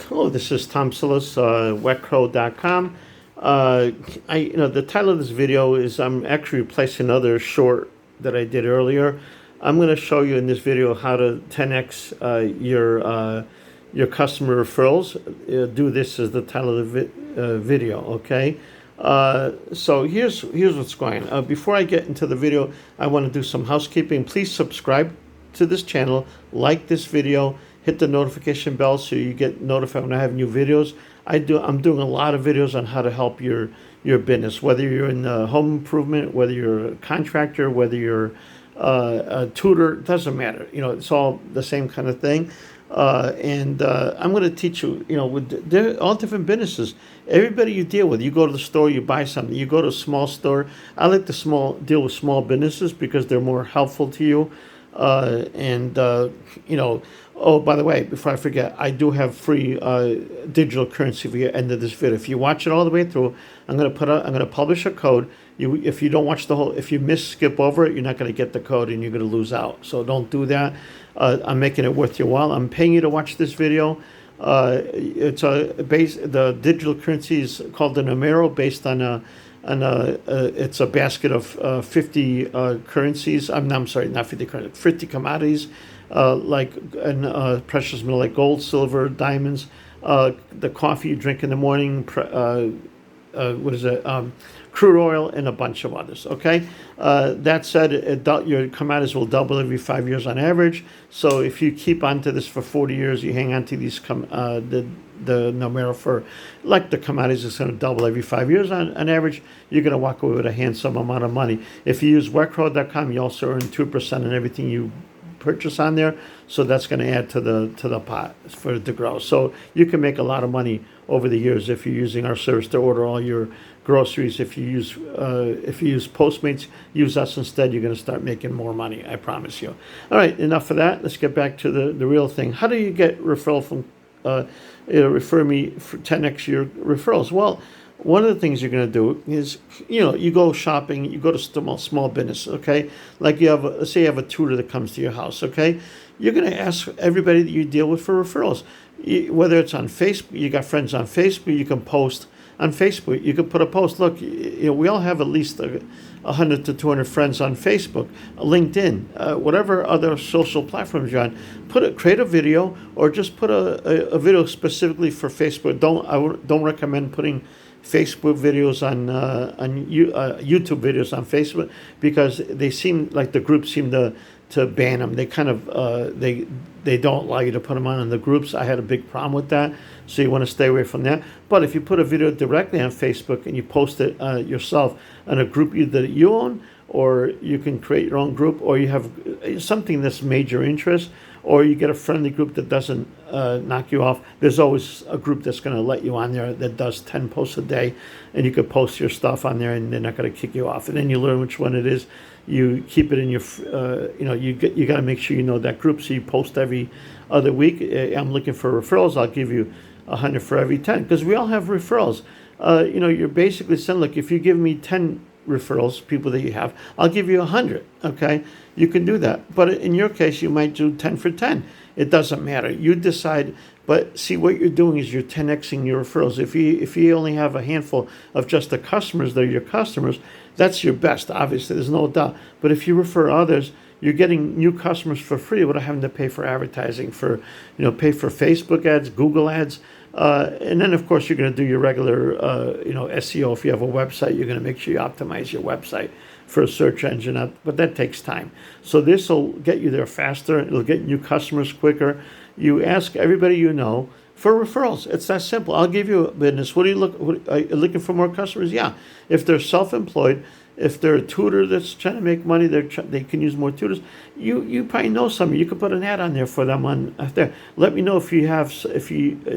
Hello, this is Tom Silas, wetcrow.com. The title of this video is I'm actually replacing another short that I did earlier. I'm going to show you in this video how to 10x your customer referrals. Do this as the title of the video, okay? So here's what's going on. Before I get into the video, I want to do some housekeeping. Please subscribe to this channel, like this video, hit the notification bell so you get notified when I have new videos. I'm doing a lot of videos on how to help your business, whether you're in home improvement, whether you're a contractor, whether you're a tutor, it doesn't matter. It's all the same kind of thing. I'm going to teach you, with all different businesses. Everybody you deal with, you go to the store, you buy something, you go to a small store. I like to deal with small businesses because they're more helpful to you. Oh, by the way, before I forget, I do have free digital currency for the end of this video. If you watch it all the way through, I'm going to publish a code. If you don't watch if you skip over it, you're not going to get the code and you're going to lose out. So don't do that. I'm making it worth your while. I'm paying you to watch this video. The digital currency is called the Numero, based on it's a basket of 50 currencies. I'm sorry, not 50 currencies, 50 commodities, precious metal like gold, silver, diamonds, the coffee you drink in the morning, crude oil, and a bunch of others. Okay. That said, your commodities will double every 5 years on average. So if you keep onto this for 40 years, you hang on to these the numero for like the commodities is going to double every 5 years on average. You're going to walk away with a handsome amount of money. If you use wetcrow.com, you also earn 2% on everything you purchase on there, so that's going to add to the pot for it to grow. So you can make a lot of money over the years if you're using our service to order all your groceries. If you use Postmates, use us instead. You're going to start making more money, I promise you. All right, enough of that. Let's get back to the real thing. How do you get referral from refer me for 10x your referrals? Well, one of the things you're going to do is, you go shopping, you go to small business, okay? Like let's say you have a tutor that comes to your house, okay? You're going to ask everybody that you deal with for referrals. Whether it's on Facebook, you got friends on Facebook, you can post on Facebook. You can put a post. Look, we all have at least 100 to 200 friends on Facebook, LinkedIn, whatever other social platforms you're on. Create a video, or just put a video specifically for Facebook. I don't recommend putting Facebook videos on YouTube videos on Facebook, because they seem like the groups seem to ban them. They kind of they don't allow you to put them on the groups. I had a big problem with that, so you want to stay away from that. But if you put a video directly on Facebook and you post it yourself on a group that you own, or you can create your own group, or you have something that's major interest, or you get a friendly group that doesn't knock you off. There's always a group that's going to let you on there that does 10 posts a day, and you could post your stuff on there, and they're not going to kick you off. And then you learn which one it is. You keep it in your, you got to make sure you know that group, so you post every other week. I'm looking for referrals. I'll give you 100 for every 10, because we all have referrals. You're basically saying, look, if you give me 10 referrals, people that you have, I'll give you 100. Okay, you can do that. But in your case, you might do 10 for 10. It doesn't matter. You decide. But see, what you're doing is you're 10xing your referrals. If you only have a handful of just the customers that are your customers, that's your best. Obviously, there's no doubt. But if you refer others, you're getting new customers for free without having to pay for advertising, pay for Facebook ads, Google ads. And then, of course, you're going to do your regular, SEO. If you have a website, you're going to make sure you optimize your website for a search engine. But that takes time. So this will get you there faster. It'll get new customers quicker. You ask everybody you know for referrals. It's that simple. I'll give you a business. Are you looking for more customers? Yeah. If they're self-employed, if they're a tutor that's trying to make money, they can use more tutors. You probably know some. You could put an ad on there for them on there. Let me know if you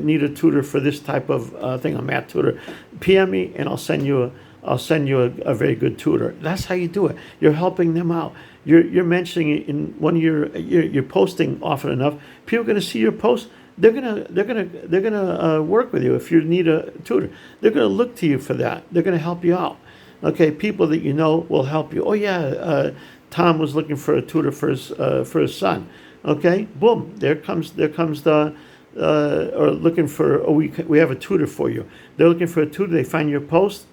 need a tutor for this type of thing, a math tutor. PM me, and I'll send you a very good tutor. That's how you do it. You're helping them out. You're mentioning it in one of you're posting often enough. People are going to see your post. They're gonna work with you if you need a tutor. They're going to look to you for that. They're going to help you out. Okay, people that you know will help you. Oh yeah, Tom was looking for a tutor for his son. Okay, boom, there comes the or looking for, oh, we have a tutor for you. They're looking for a tutor. They find your post.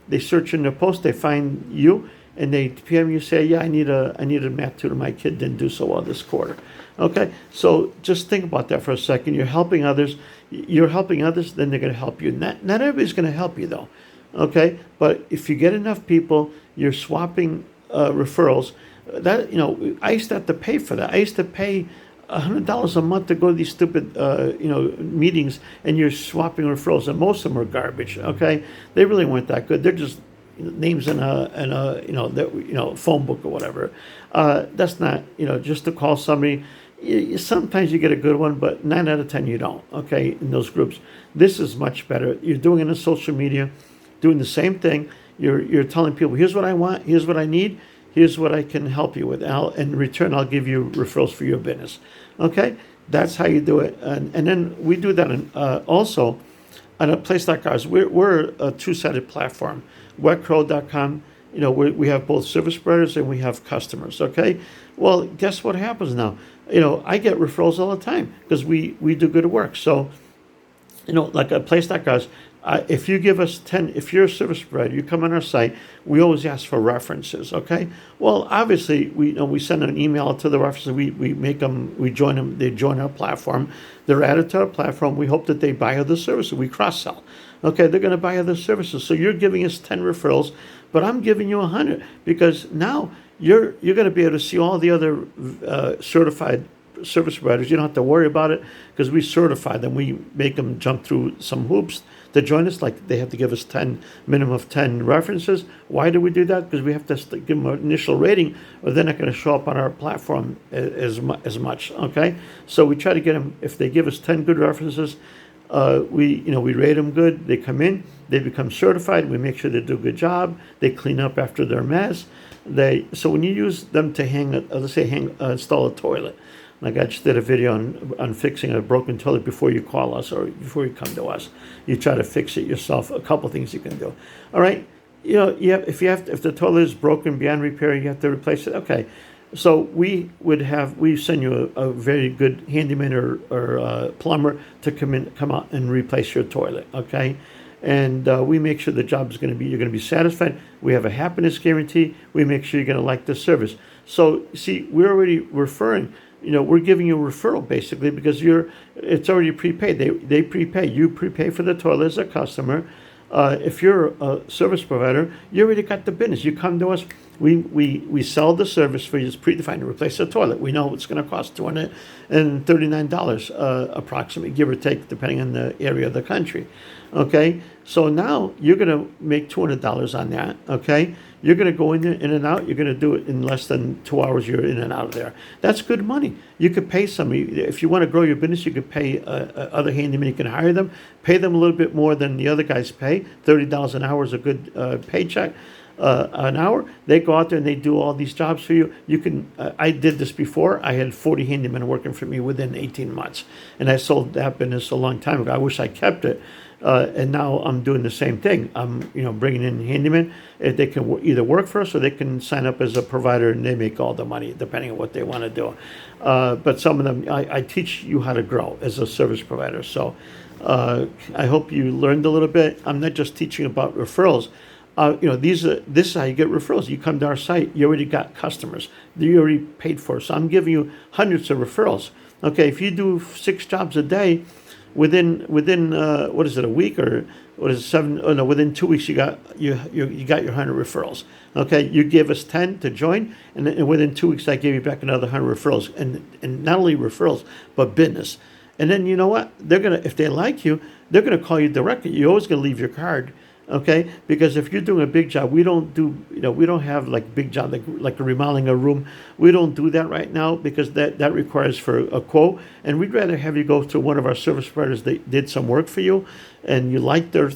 They search in their post. They find you, and they PM you, say, yeah, I need a math tutor. My kid didn't do so well this quarter. Okay, so just think about that for a second. You're helping others. You're helping others, then they're going to help you. Not everybody's going to help you though. Okay, but if you get enough people, you're swapping referrals. That, I used to have to pay for that. I used to pay $100 a month to go to these stupid meetings, and you're swapping referrals, and most of them are garbage. Okay, they really weren't that good. They're just names in a phone book or whatever. That's not, just to call somebody. Sometimes you get a good one, but 9 out of 10 you don't. Okay, in those groups, this is much better. You're doing it on social media, doing the same thing. You're telling people, here's what I want, here's what I need, here's what I can help you with. In return, I'll give you referrals for your business. Okay, that's how you do it. And then we do that also on a place like ours. We're a two-sided platform. Wetcrow.com, we have both service providers and we have customers. Okay, well, guess what happens now? I get referrals all the time because we do good work. So, like a place like ours, if you give us 10, if you're a service provider, you come on our site, we always ask for references, okay? Well, obviously, we send an email to the references, we join them, they join our platform, they're added to our platform, we hope that they buy other services, we cross-sell. Okay, they're going to buy other services. So you're giving us 10 referrals, but I'm giving you 100 because now you're going to be able to see all the other certified service providers. You don't have to worry about it because we certify them. We make them jump through some hoops to join us. Like they have to give us minimum of 10 references. Why do we do that? Because we have to give them an initial rating, or they're not going to show up on our platform as much. Okay, so we try to get them. If they give us 10 good references, we rate them good. They come in, they become certified. We make sure they do a good job. They clean up after their mess. So when you use them to install a toilet. Like I just did a video on fixing a broken toilet before you call us or before you come to us. You try to fix it yourself. A couple things you can do. All right, if the toilet is broken beyond repair, you have to replace it. Okay, so we send you a very good handyman or plumber to come out and replace your toilet. Okay. And we make sure the job you're going to be satisfied. We have a happiness guarantee. We make sure you're going to like the service. So see, we're already referring. We're giving you a referral basically because it's already prepaid. They prepay. You prepay for the toilet as a customer. If you're a service provider, you already got the business. You come to us. We sell the service for you. It's predefined to replace the toilet. We know it's going to cost $239 approximately, give or take, depending on the area of the country. Okay, so now you're going to make $200 on that. Okay, you're going to go in and out. You're going to do it in less than 2 hours. You're in and out of there. That's good money. You could pay somebody if you want to grow your business. You could pay other handymen. You can hire them, pay them a little bit more than the other guys pay. $30 an hour is a good paycheck. An hour, they go out there and they do all these jobs for you. You can. I did this before. I had 40 handymen working for me within 18 months, and I sold that business a long time ago. I wish I kept it. And now I'm doing the same thing. I'm, bringing in handymen. They can either work for us or they can sign up as a provider, and they make all the money depending on what they want to do. But some of them, I teach you how to grow as a service provider. So I hope you learned a little bit. I'm not just teaching about referrals. This is how you get referrals. You come to our site, you already got customers. You already paid for. So I'm giving you hundreds of referrals. Okay, if you do 6 jobs a day, within what is it, a week, or what is it, 7? Oh no, within 2 weeks you got your 100 referrals. Okay, you gave us 10 to join, and within 2 weeks I gave you back another 100 referrals, and not only referrals but business. And then you know what? If they like you, they're gonna call you directly. You're always gonna leave your card. Okay, because if you're doing a big job, we don't have like big job like remodeling a room. We don't do that right now because that requires for a quote, and we'd rather have you go to one of our service providers that did some work for you, and you like their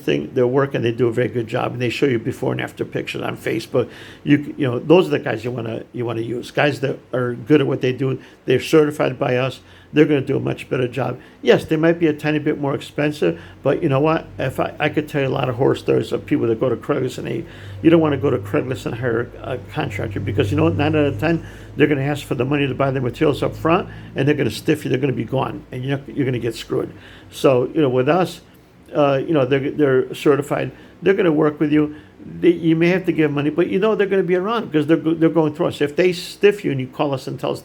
work, and they do a very good job, and they show you before and after pictures on Facebook. Those are the guys you want to use. Guys that are good at what they do. They're certified by us. they're going to do a much better job. Yes, they might be a tiny bit more expensive, but you know what? If I could tell you a lot of horror stories of people that go to Craigslist, and you don't want to go to Craigslist and hire a contractor, because you know what? 9 out of 10, they're going to ask for the money to buy the materials up front, and they're going to stiff you. They're going to be gone, and you're going to get screwed. So with us, they're certified. They're going to work with you. You may have to give money, but they're going to be around because they're going through us. If they stiff you and you call us and tell us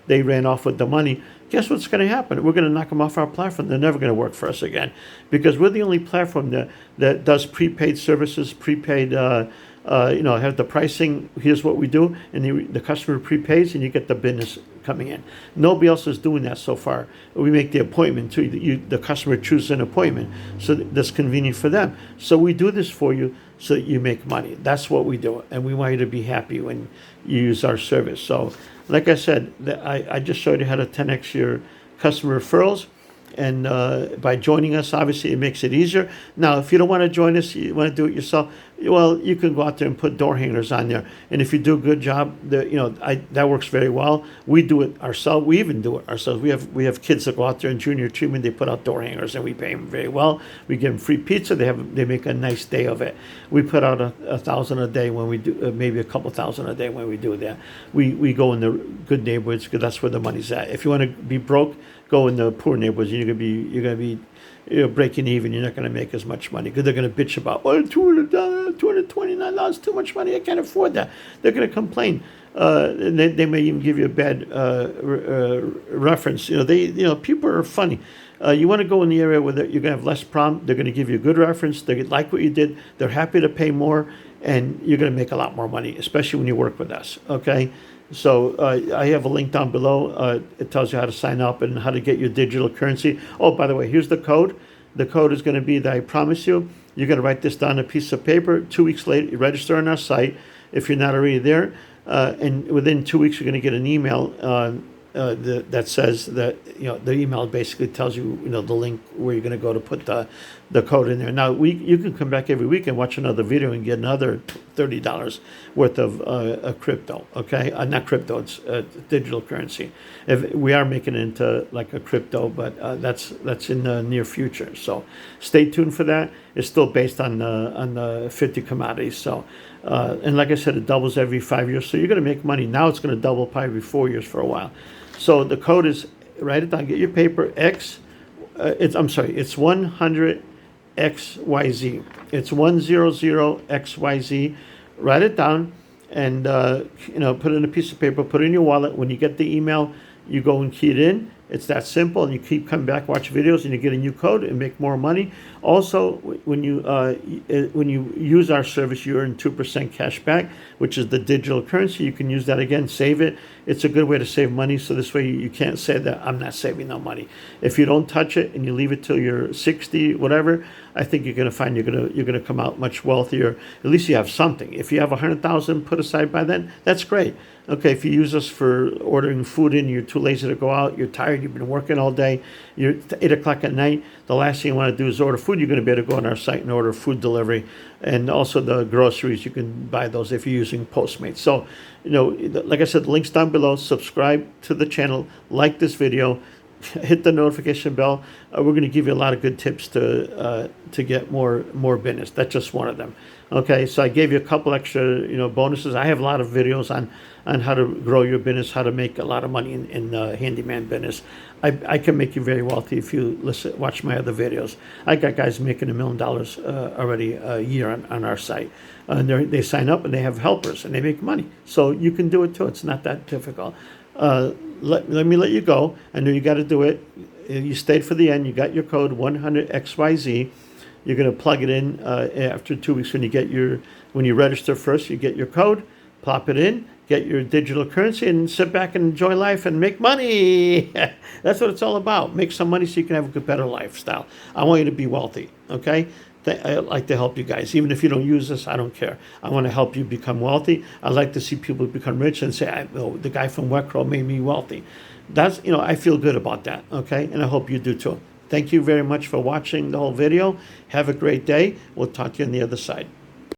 they ran off with the money, guess what's going to happen? We're going to knock them off our platform. They're never going to work for us again, because we're the only platform that does prepaid services, prepaid. Have the pricing. Here's what we do, and the customer prepays, and you get the business coming in. Nobody else is doing that so far. We make the appointment too. The customer chooses an appointment, so that's convenient for them. So we do this for you so that you make money. That's what we do, and we want you to be happy when you use our service. So, like I said, I just showed you how to 10x your customer referrals. And by joining us, obviously, it makes it easier. Now, if you don't want to join us, you want to do it yourself, well, you can go out there and put door hangers on there. And if you do a good job, that works very well. We do it ourselves. We even do it ourselves. We have kids that go out there in junior achievement. They put out door hangers, and we pay them very well. We give them free pizza. They make a nice day of it. We put out 1,000 a day when we do, maybe a couple thousand a day when we do that. We go in the good neighborhoods because that's where the money's at. If you want to be broke, go in the poor neighborhoods. You're gonna be breaking even. You're not gonna make as much money because they're gonna bitch about, $229, too much money. I can't afford that. They're gonna complain. And they may even give you a bad reference. People are funny. You want to go in the area where you're gonna have less problem. They're gonna give you a good reference. They like what you did. They're happy to pay more, and you're gonna make a lot more money, especially when you work with us. Okay. So I have a link down below. It tells you how to sign up and how to get your digital currency. Oh, by the way, here's the code. The code is going to be that I promise you. You're going to write this down on a piece of paper. 2 weeks later, you register on our site if you're not already there. And within 2 weeks, you're going to get an email that says that, the email basically tells you, the link where you're going to go to put the code in there. Now, you can come back every week and watch another video and get another $30 worth of a crypto, okay? Not crypto, it's digital currency. If we are making it into like a crypto, but that's in the near future. So stay tuned for that. It's still based on the 50 commodities. So, and like I said, it doubles every 5 years. So you're going to make money. Now it's going to double probably every 4 years for a while. So the code is, write it down, get your paper, it's 100XYZ. It's 100XYZ. Write it down and, put it in a piece of paper, put it in your wallet. When you get the email, you go and key it in. It's that simple, and you keep coming back, watch videos, and you get a new code and make more money. Also, when you use our service, you earn 2% cash back, which is the digital currency. You can use that again, save it. It's a good way to save money. So this way, you can't say that I'm not saving no money. If you don't touch it and you leave it till you're 60, whatever, I think you're going to find you're gonna come out much wealthier. At least you have something. If you have 100,000 put aside by then, that's great. Okay, if you use us for ordering food in, you're too lazy to go out, you're tired, you've been working all day, you're 8 o'clock at night, the last thing you want to do is order food. You're going to be able to go on our site and order food delivery. And also the groceries, you can buy those if you're using Postmates. So, like I said, the link's down below. Subscribe to the channel, like this video, hit the notification bell. We're going to give you a lot of good tips to get more business. That's just one of them. Okay, so I gave you a couple extra bonuses. I have a lot of videos on how to grow your business, how to make a lot of money in handyman business. I can make you very wealthy if you watch my other videos. I got guys making $1 million already a year on our site. And they sign up and they have helpers and they make money. So you can do it too. It's not that difficult. Let me let you go. I know you got to do it. You stayed for the end. You got your code 100XYZ. You're going to plug it in after 2 weeks when you register first. You get your code, plop it in, get your digital currency, and sit back and enjoy life and make money. That's what it's all about. Make some money so you can have a better lifestyle. I want you to be wealthy. Okay. I like to help you guys. Even if you don't use this, I don't care. I want to help you become wealthy. I like to see people become rich and say, the guy from Wecro made me wealthy. That's, I feel good about that. Okay. And I hope you do too. Thank you very much for watching the whole video. Have a great day. We'll talk to you on the other side.